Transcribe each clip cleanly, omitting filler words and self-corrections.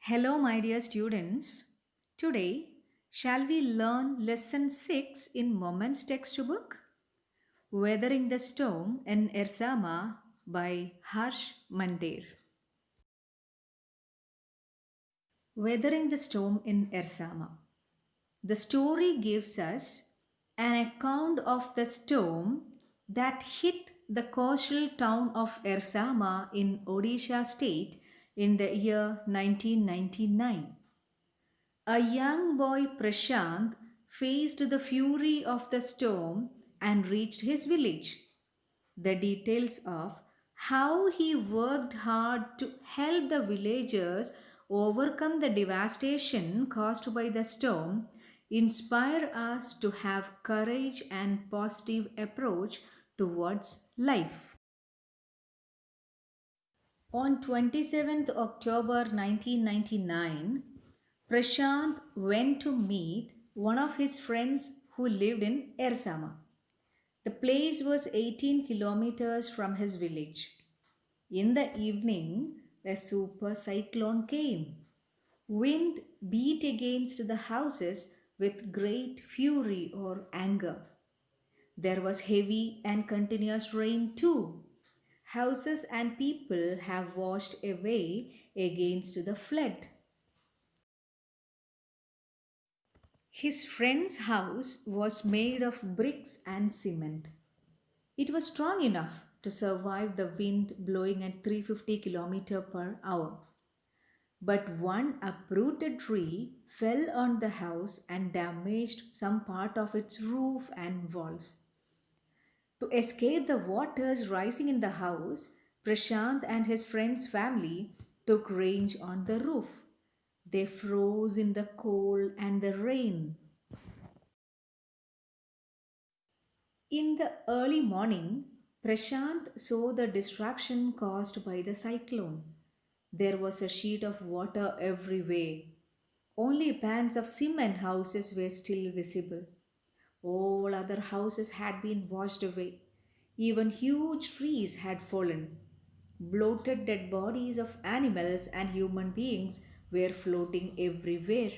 Hello, my dear students. Today, shall we learn lesson 6 in Moments textbook? Weathering the Storm in Ersama by Harsh Mandir. Weathering the Storm in Ersama. The story gives us an account of the storm that hit the coastal town of Ersama in Odisha state in the year 1999. A young boy Prashant faced the fury of the storm and reached his village. The details of how he worked hard to help the villagers overcome the devastation caused by the storm inspire us to have courage and positive approach towards life. On 27th October 1999, Prashant went to meet one of his friends who lived in Ersama. The place was 18 kilometers from his village. In the evening, a super cyclone came. Wind beat against the houses with great fury or anger. There was heavy and continuous rain too. Houses and people have washed away against the flood. His friend's house was made of bricks and cement. It was strong enough to survive the wind blowing at 350 km per hour. But one uprooted tree fell on the house and damaged some part of its roof and walls. To escape the waters rising in the house, Prashant and his friend's family took range on the roof. They froze in the cold and the rain. In the early morning, Prashant saw the destruction caused by the cyclone. There was a sheet of water everywhere. Only pans of cement houses were still visible. All other houses had been washed away. Even huge trees had fallen. Bloated dead bodies of animals and human beings were floating everywhere.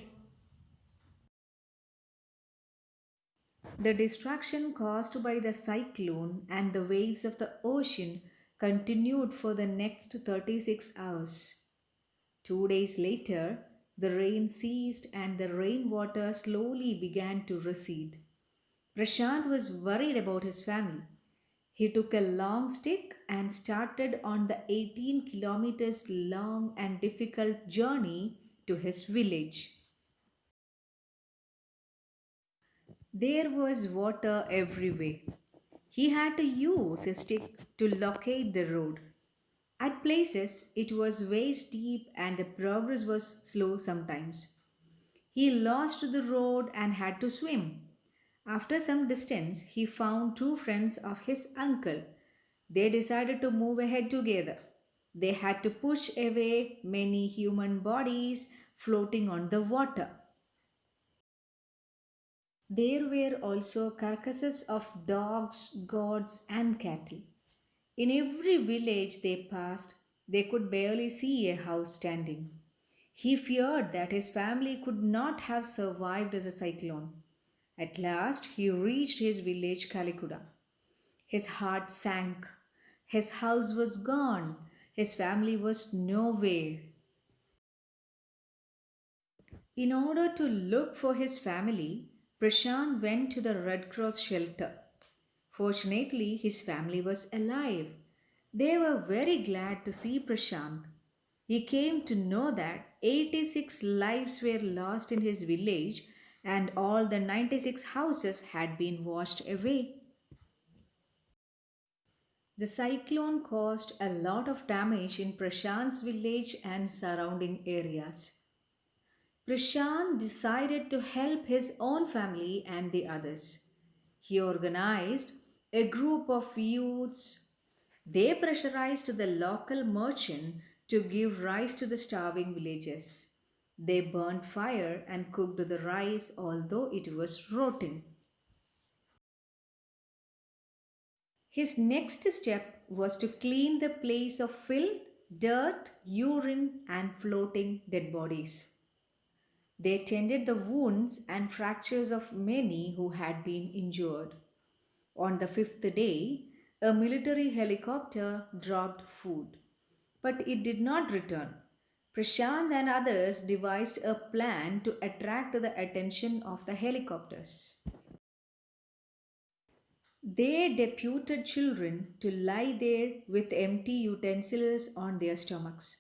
The destruction caused by the cyclone and the waves of the ocean continued for the next 36 hours. 2 days later, the rain ceased and the rainwater slowly began to recede. Prashant was worried about his family. He took a long stick and started on the 18 kilometers long and difficult journey to his village. There was water everywhere. He had to use a stick to locate the road. At places, it was waist deep and the progress was slow sometimes. He lost the road and had to swim. After some distance, he found two friends of his uncle. They decided to move ahead together. They had to push away many human bodies floating on the water. There were also carcasses of dogs, goats, and cattle. In every village they passed, they could barely see a house standing. He feared that his family could not have survived as a cyclone. At last he reached his village Kalikuda. His heart sank. His house was gone. His family was nowhere. In order to look for his family, Prashant went to the Red Cross shelter. Fortunately, his family was alive. They were very glad to see Prashant. He came to know that 86 lives were lost in his village and all the 96 houses had been washed away. The cyclone caused a lot of damage in Prashant's village and surrounding areas. Prashant decided to help his own family and the others. He organized a group of youths. They pressurized the local merchant to give rice to the starving villagers. They burned fire and cooked the rice although it was rotten. His next step was to clean the place of filth dirt, urine, and floating dead bodies. They tended the wounds and fractures of many who had been injured. On the fifth day, a military helicopter dropped food, but it did not return. Prashant and others devised a plan to attract the attention of the helicopters. They deputed children to lie there with empty utensils on their stomachs.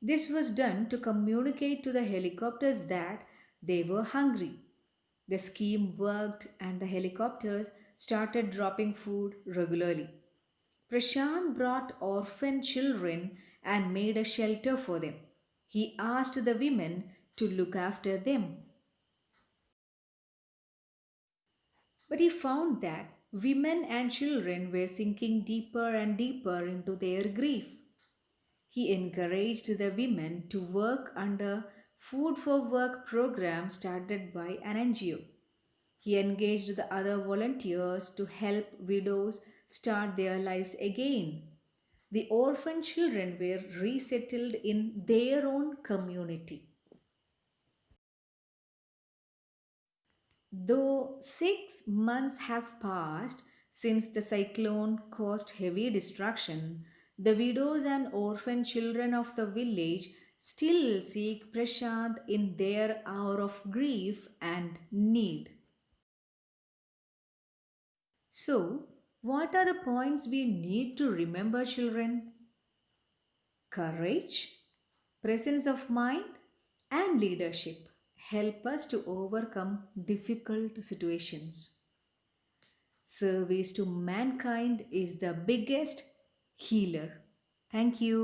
This was done to communicate to the helicopters that they were hungry. The scheme worked and the helicopters started dropping food regularly. Prashant brought orphan children and made a shelter for them. He asked the women to look after them. But he found that women and children were sinking deeper and deeper into their grief. He encouraged the women to work under Food for Work program started by an NGO. He engaged the other volunteers to help widows start their lives again. The orphan children were resettled in their own community. Though 6 months have passed since the cyclone caused heavy destruction, the widows and orphan children of the village still seek Prashant in their hour of grief and need. So, what are the points we need to remember, children? Courage, presence of mind, and leadership help us to overcome difficult situations. Service to mankind is the biggest healer. Thank you.